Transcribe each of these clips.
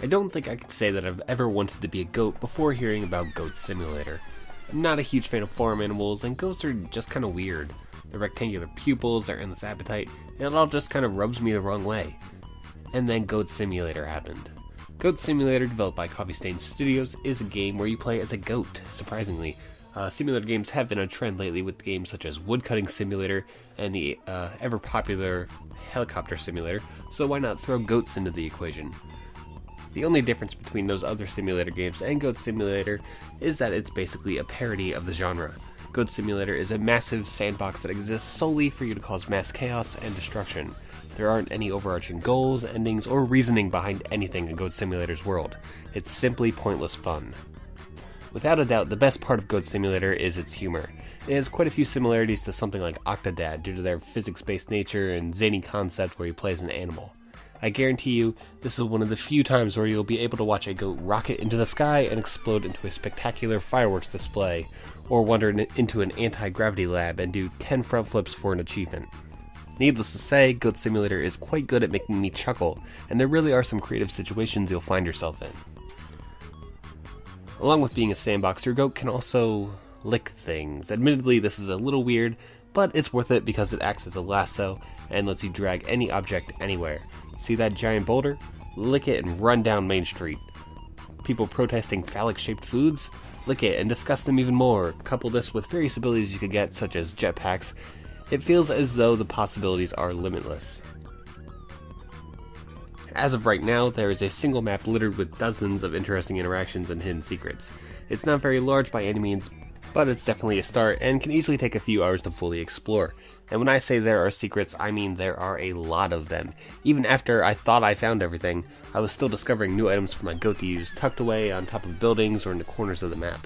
I don't think I could say that I've ever wanted to be a goat before hearing about Goat Simulator. I'm not a huge fan of farm animals, and goats are just kinda weird. Their rectangular pupils, their endless appetite, and it all just kinda rubs me the wrong way. And then Goat Simulator happened. Goat Simulator, developed by Coffee Stain Studios, is a game where you play as a goat, surprisingly. Simulator games have been a trend lately with games such as Woodcutting Simulator and the ever-popular Helicopter Simulator, so why not throw goats into the equation? The only difference between those other simulator games and Goat Simulator is that it's basically a parody of the genre. Goat Simulator is a massive sandbox that exists solely for you to cause mass chaos and destruction. There aren't any overarching goals, endings, or reasoning behind anything in Goat Simulator's world. It's simply pointless fun. Without a doubt, the best part of Goat Simulator is its humor. It has quite a few similarities to something like Octodad due to their physics-based nature and zany concept where you play as an animal. I guarantee you, this is one of the few times where you'll be able to watch a goat rocket into the sky and explode into a spectacular fireworks display, or wander into an anti-gravity lab and do 10 front flips for an achievement. Needless to say, Goat Simulator is quite good at making me chuckle, and there really are some creative situations you'll find yourself in. Along with being a sandbox, your goat can also lick things. Admittedly, this is a little weird, but it's worth it because it acts as a lasso and lets you drag any object anywhere. See that giant boulder? Lick it and run down Main Street. People protesting phallic-shaped foods? Lick it and discuss them even more. Couple this with various abilities you could get, such as jetpacks. It feels as though the possibilities are limitless. As of right now, there is a single map littered with dozens of interesting interactions and hidden secrets. It's not very large by any means, but it's definitely a start and can easily take a few hours to fully explore. And when I say there are secrets, I mean there are a lot of them. Even after I thought I found everything, I was still discovering new items for my goat to use, tucked away on top of buildings or in the corners of the map.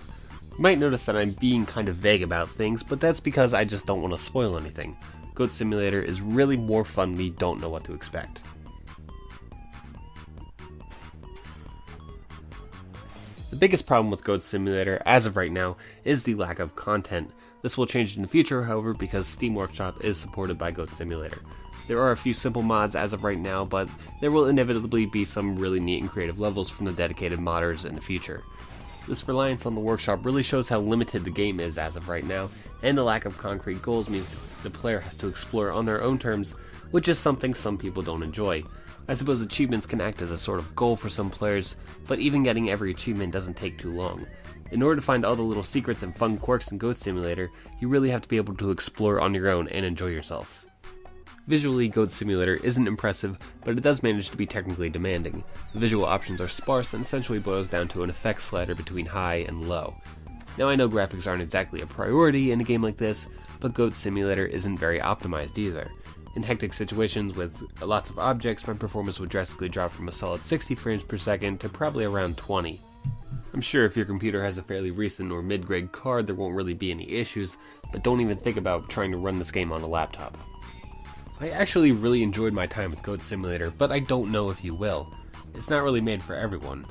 You might notice that I'm being kind of vague about things, but that's because I just don't want to spoil anything. Goat Simulator is really more fun when you don't know what to expect. The biggest problem with Goat Simulator, as of right now, is the lack of content. This will change in the future, however, because Steam Workshop is supported by Goat Simulator. There are a few simple mods as of right now, but there will inevitably be some really neat and creative levels from the dedicated modders in the future. This reliance on the workshop really shows how limited the game is as of right now, and the lack of concrete goals means the player has to explore on their own terms, which is something some people don't enjoy. I suppose achievements can act as a sort of goal for some players, but even getting every achievement doesn't take too long. In order to find all the little secrets and fun quirks in Goat Simulator, you really have to be able to explore on your own and enjoy yourself. Visually, Goat Simulator isn't impressive, but it does manage to be technically demanding. The visual options are sparse and essentially boils down to an effects slider between high and low. Now I know graphics aren't exactly a priority in a game like this, but Goat Simulator isn't very optimized either. In hectic situations with lots of objects, my performance would drastically drop from a solid 60 frames per second to probably around 20. I'm sure if your computer has a fairly recent or mid-grade card there won't really be any issues, but don't even think about trying to run this game on a laptop. I actually really enjoyed my time with Goat Simulator, but I don't know if you will. It's not really made for everyone.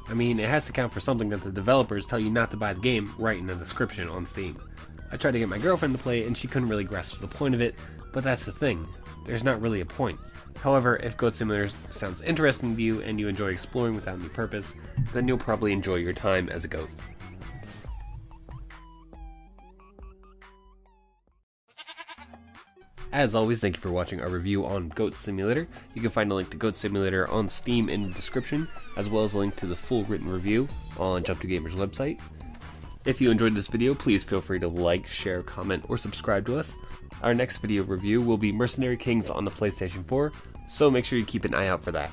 I mean, it has to count for something that the developers tell you not to buy the game right in the description on Steam. I tried to get my girlfriend to play it and she couldn't really grasp the point of it, but that's the thing. There's not really a point. However, if Goat Simulator sounds interesting to you and you enjoy exploring without any purpose, then you'll probably enjoy your time as a goat. As always, thank you for watching our review on Goat Simulator. You can find a link to Goat Simulator on Steam in the description, as well as a link to the full written review on JumpToGamer's website. If you enjoyed this video, please feel free to like, share, comment, or subscribe to us. Our next video review will be Mercenary Kings on the PlayStation 4, so make sure you keep an eye out for that.